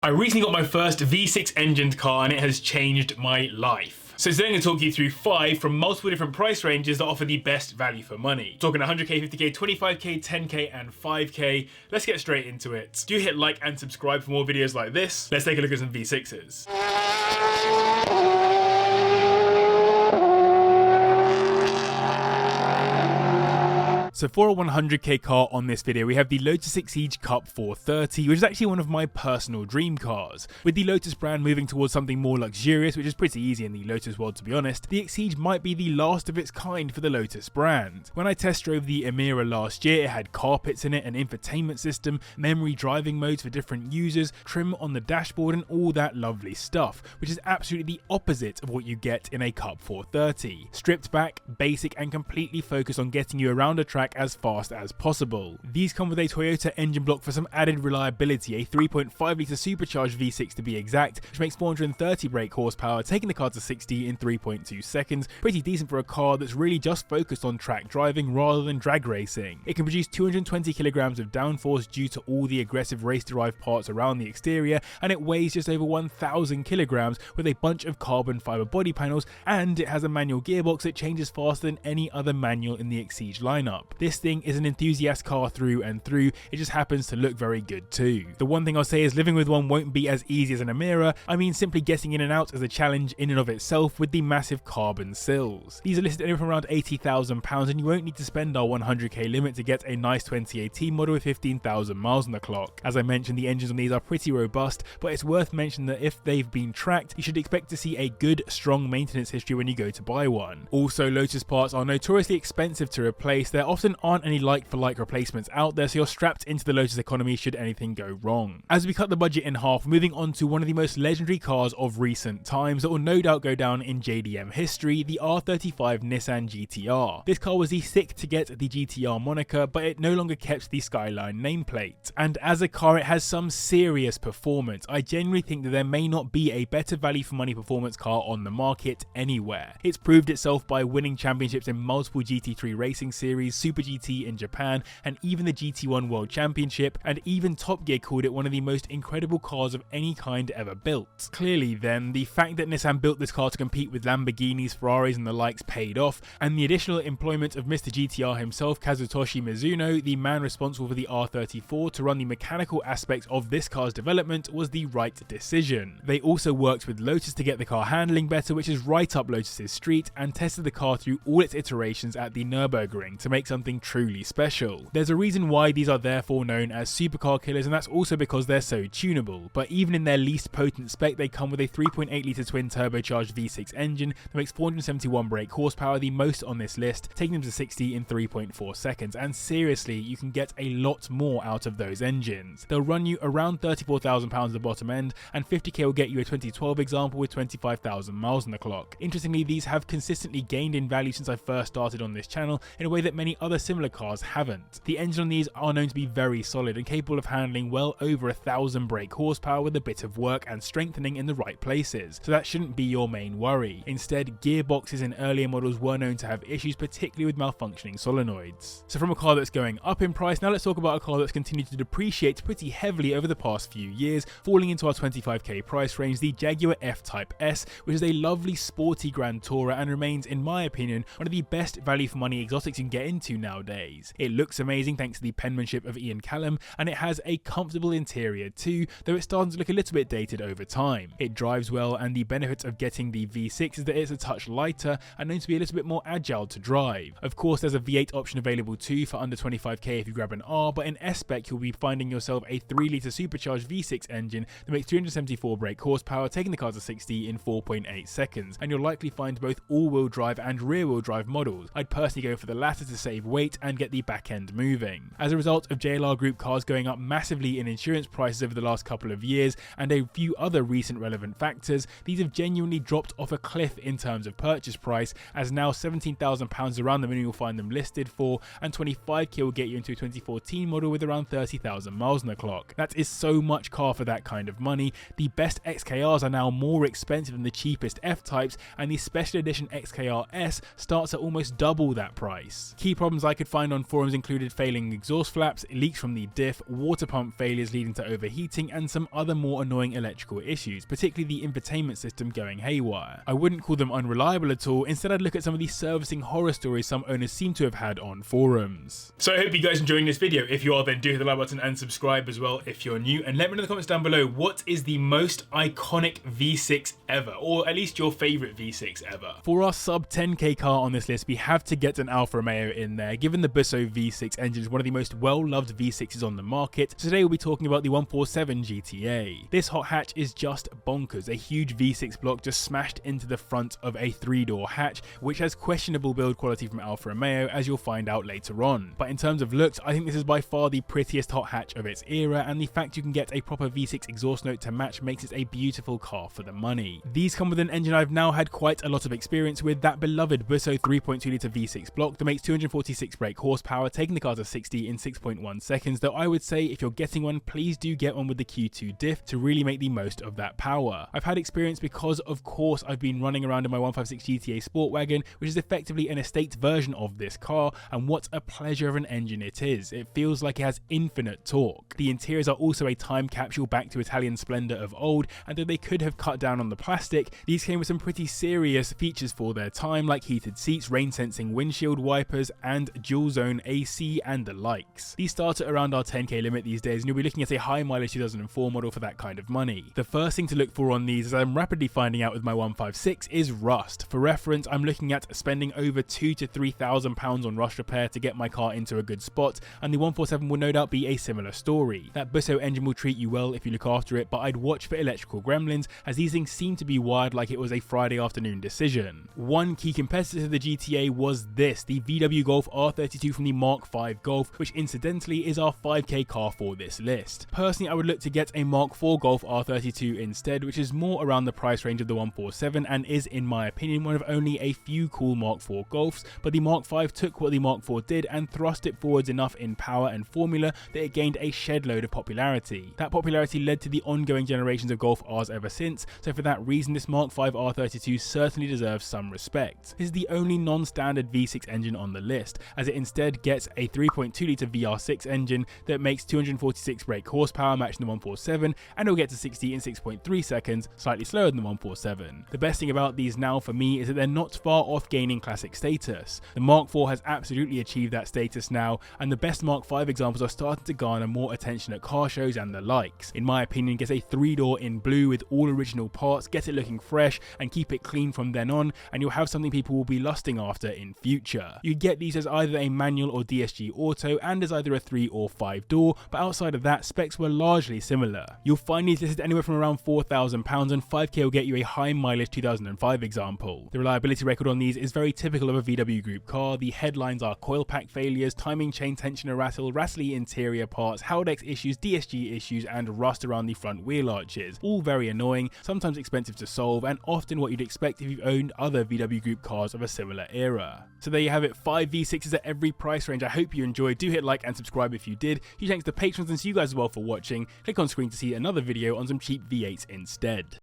I recently got my first V6 engined car and it has changed my life. So today I'm going to talk you through 5 from multiple different price ranges that offer the best value for money. Talking 100k, 50k, 25k, 10k and 5k. Let's get straight into it. Do hit like and subscribe for more videos like this. Let's take a look at some V6s. So for a 100k car on this video, we have the Lotus Exige Cup 430, which is actually one of my personal dream cars. With the Lotus brand moving towards something more luxurious, which is pretty easy in the Lotus world to be honest, the Exige might be the last of its kind for the Lotus brand. When I test drove the Emira last year, it had carpets in it, an infotainment system, memory driving modes for different users, trim on the dashboard and all that lovely stuff, which is absolutely the opposite of what you get in a Cup 430. Stripped back, basic and completely focused on getting you around a track as fast as possible. These come with a Toyota engine block for some added reliability, a 3.5 litre supercharged V6 to be exact, which makes 430 brake horsepower, taking the car to 60 in 3.2 seconds, pretty decent for a car that's really just focused on track driving rather than drag racing. It can produce 220 kilograms of downforce due to all the aggressive race-derived parts around the exterior, and it weighs just over 1,000 kilograms with a bunch of carbon fibre body panels, and it has a manual gearbox that changes faster than any other manual in the Exige lineup. This thing is an enthusiast car through and through, it just happens to look very good too. The one thing I'll say is living with one won't be as easy as an Emira. I mean simply getting in and out is a challenge in and of itself with the massive carbon sills. These are listed anywhere from around £80,000 and you won't need to spend our 100k limit to get a nice 2018 model with 15,000 miles on the clock. As I mentioned, the engines on these are pretty robust, but it's worth mentioning that if they've been tracked, you should expect to see a good, strong maintenance history when you go to buy one. Also, Lotus parts are notoriously expensive to replace. There often aren't any like-for-like replacements out there, so you're strapped into the Lotus economy should anything go wrong. As we cut the budget in half, moving on to one of the most legendary cars of recent times that will no doubt go down in JDM history, the R35 Nissan GT-R. This car was the thick to get the GT-R moniker, but it no longer kept the Skyline nameplate. And as a car, it has some serious performance. I genuinely think that there may not be a better value for money performance car on the market anywhere. It's proved itself by winning championships in multiple GT3 racing series, Super GT in Japan, and even the GT1 World Championship, and even Top Gear called it one of the most incredible cars of any kind ever built. Clearly then, the fact that Nissan built this car to compete with Lamborghinis, Ferraris and the likes paid off, and the additional employment of Mr. GT-R himself, Kazutoshi Mizuno, the man responsible for the R34 to run the mechanical aspects of this car's development, was the right decision. They also worked with Lotus to get the car handling better, which is right up Lotus's street, and tested the car through all its iterations at the Nürburgring to make something truly special. There's a reason why these are therefore known as supercar killers, and that's also because they're so tunable, but even in their least potent spec they come with a 3.8 litre twin turbocharged V6 engine that makes 471 brake horsepower, the most on this list, taking them to 60 in 3.4 seconds, and seriously you can get a lot more out of those engines. They'll run you around £34,000 at the bottom end, and 50k will get you a 2012 example with 25,000 miles on the clock. Interestingly, these have consistently gained in value since I first started on this channel in a way that many other similar cars haven't. The engine on these are known to be very solid and capable of handling well over 1,000 brake horsepower with a bit of work and strengthening in the right places, so that shouldn't be your main worry. Instead, gearboxes in earlier models were known to have issues, particularly with malfunctioning solenoids. So from a car that's going up in price, now let's talk about a car that's continued to depreciate pretty heavily over the past few years, falling into our 25k price range, the Jaguar F-Type S, which is a lovely sporty Grand Tourer and remains, in my opinion, one of the best value for money exotics you can get into nowadays. It looks amazing thanks to the penmanship of Callum, and it has a comfortable interior too, though it's starting to look a little bit dated over time. It drives well, and the benefit of getting the V6 is that it's a touch lighter and known to be a little bit more agile to drive. Of course, there's a V8 option available too for under 25k if you grab an R, but in S-Spec you'll be finding yourself a 3 litre supercharged V6 engine that makes 374 brake horsepower, taking the car to 60 in 4.8 seconds, and you'll likely find both all-wheel drive and rear-wheel drive models. I'd personally go for the latter to save weight and get the back end moving. As a result of JLR Group cars going up massively in insurance prices over the last couple of years and a few other recent relevant factors, these have genuinely dropped off a cliff in terms of purchase price, as now £17,000 around the minimum you'll find them listed for, and 25k will get you into a 2014 model with around 30,000 miles on the clock. That is so much car for that kind of money. The best XKRs are now more expensive than the cheapest F-Types, and the special edition XKR S starts at almost double that price. Key problems problems I could find on forums included failing exhaust flaps, leaks from the diff, water pump failures leading to overheating, and some other more annoying electrical issues, particularly the infotainment system going haywire. I wouldn't call them unreliable at all, instead I'd look at some of the servicing horror stories some owners seem to have had on forums. So I hope you guys are enjoying this video. If you are, then do hit the like button and subscribe as well if you're new, and let me know in the comments down below what is the most iconic V6 ever, or at least your favourite V6 ever. For our sub 10k car on this list, we have to get an Alfa Romeo in there, given the Busso V6 engine is one of the most well-loved V6s on the market. So today we'll be talking about the 147 GT-A. This hot hatch is just bonkers, a huge V6 block just smashed into the front of a 3-door hatch, which has questionable build quality from Alfa Romeo, as you'll find out later on. But in terms of looks, I think this is by far the prettiest hot hatch of its era, and the fact you can get a proper V6 exhaust note to match makes it a beautiful car for the money. These come with an engine I've now had quite a lot of experience with, that beloved Busso 3.2 litre V6 block that makes 246 brake horsepower, taking the car to 60 in 6.1 seconds, though I would say if you're getting one, please do get one with the Q2 diff to really make the most of that power. I've had experience because, of course, I've been running around in my 156 GT-A Sport Wagon, which is effectively an estate version of this car, and what a pleasure of an engine it is. It feels like it has infinite torque. The interiors are also a time capsule back to Italian splendour of old, and though they could have cut down on the plastic, these came with some pretty serious features for their time, like heated seats, rain sensing windshield wipers, and dual zone AC and the likes. These start at around our 10k limit these days, and you'll be looking at a high mileage 2004 model for that kind of money. The first thing to look for on these, as I'm rapidly finding out with my 156, is rust. For reference, I'm looking at spending over £2,000 to £3,000 on rust repair to get my car into a good spot, and the 147 will no doubt be a similar story. That Busso engine will treat you well if you look after it, but I'd watch for electrical gremlins, as these things seem to be wired like it was a Friday afternoon decision. One key competitor to the GTA was this, the VW Golf R32 from the Mark V Golf, which incidentally is our 5k car for this list. Personally, I would look to get a Mark IV Golf R32 instead, which is more around the price range of the 147 and is, in my opinion, one of only a few cool Mark IV Golfs, but the Mark V took what the Mark IV did and thrust it forwards enough in power and formula that it gained a shed load of popularity. That popularity led to the ongoing generations of Golf Rs ever since, so for that reason this Mark V R32 certainly deserves some respect. This is the only non-standard V6 engine on the list, as it instead gets a 3.2 litre VR6 engine that makes 246 brake horsepower, matching the 147, and it will get to 60 in 6.3 seconds, slightly slower than the 147. The best thing about these now for me is that they're not far off gaining classic status. The Mark IV has absolutely achieved that status now, and the best Mark V examples are starting to garner more attention at car shows and the likes. In my opinion, get a 3-door in blue with all original parts, get it looking fresh, and keep it clean from then on, and you'll have something people will be lusting after in future. You get these as either a manual or DSG auto, and as either a 3 or 5 door, but outside of that, specs were largely similar. You'll find these listed anywhere from around £4,000, and 5k will get you a high mileage 2005 example. The reliability record on these is very typical of a VW Group car. The headlines are coil pack failures, timing chain tensioner rattle, rattly interior parts, Haldex issues, DSG issues, and rust around the front wheel arches. All very annoying, sometimes expensive to solve, and often what you'd expect if you've owned other VW Group cars of a similar era. So there you have it, 5 V6s at every price range. I hope you enjoyed. Do hit like and subscribe if you did. Huge thanks to patrons, and see you guys as well for watching. Click on screen to see another video on some cheap V8s instead.